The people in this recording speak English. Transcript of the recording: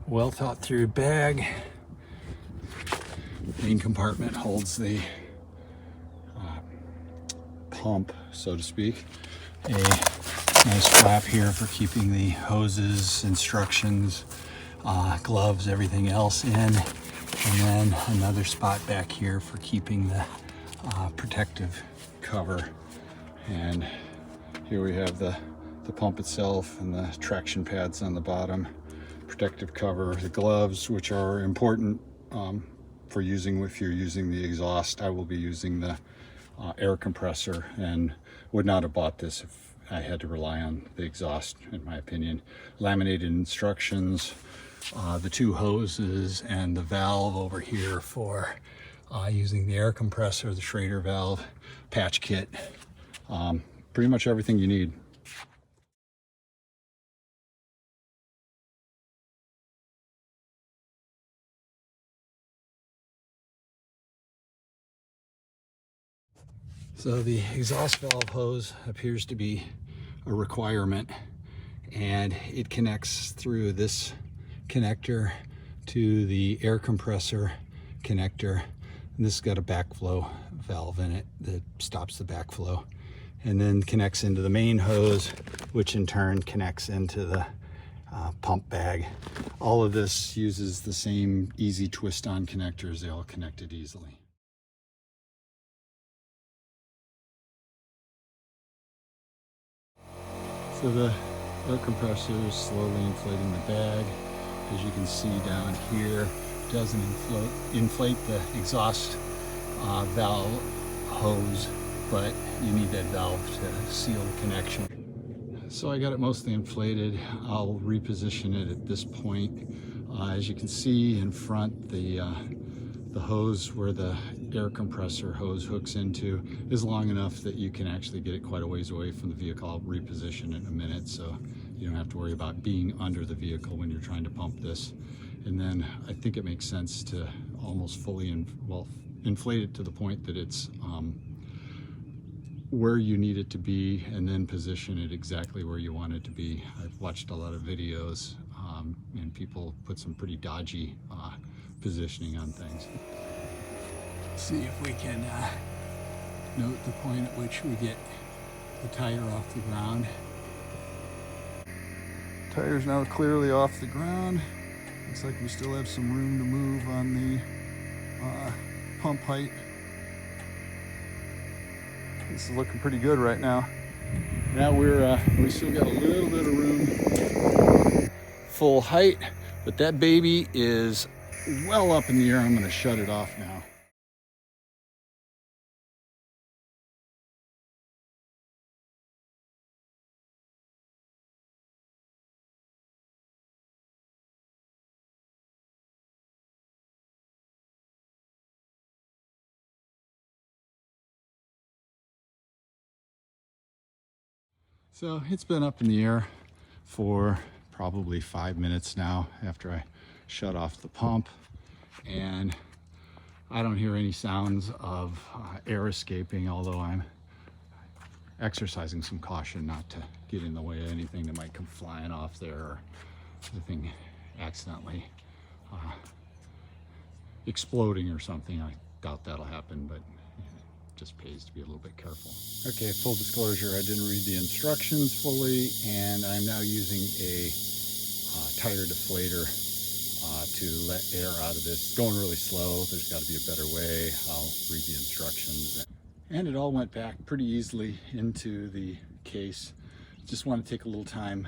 Well thought through bag. Main compartment holds the pump, so to speak. A nice flap here for keeping the hoses, instructions, gloves, everything else in. And then another spot back here for keeping the protective cover. And here we have the pump itself and the traction pads on the bottom, protective cover, the gloves, which are important for using if you're using the exhaust. I will be using the air compressor and would not have bought this if I had to rely on the exhaust, in my opinion. Laminated instructions, the two hoses and the valve over here for using the air compressor, the Schrader valve, patch kit, pretty much everything you need. So the exhaust valve hose appears to be a requirement, and it connects through this connector to the air compressor connector. And this has got a backflow valve in it that stops the backflow, and then connects into the main hose, which in turn connects into the pump bag. All of this uses the same easy twist on connectors. They all connected easily. So the air compressor is slowly inflating the bag. As you can see down here, it doesn't inflate the exhaust valve hose, but you need that valve to seal the connection. So I got it mostly inflated. I'll reposition it at this point. As you can see in front, the hose where the air compressor hose hooks into is long enough that you can actually get it quite a ways away from the vehicle. I'll reposition it in a minute so you don't have to worry about being under the vehicle when you're trying to pump this. And then I think it makes sense to almost fully inflate it to the point that it's where you need it to be, and then position it exactly where you want it to be. I've watched a lot of videos and people put some pretty dodgy positioning on things. See if we can note the point at which we get the tire off the ground. Tire's now clearly off the ground. Looks like we still have some room to move on the pump height. This is looking pretty good right now. Now we still got a little bit of room, full height, but that baby is well up in the air. I'm going to shut it off now. So it's been up in the air for probably 5 minutes now after I shut off the pump, and I don't hear any sounds of air escaping, although I'm exercising some caution not to get in the way of anything that might come flying off there, or the thing accidentally exploding or something. I doubt that'll happen, but just pays to be a little bit careful. Okay, full disclosure, I didn't read the instructions fully, and I'm now using a tire deflator to let air out of this. It's going really slow. There's got to be a better way. I'll read the instructions. And it all went back pretty easily into the case. Just want to take a little time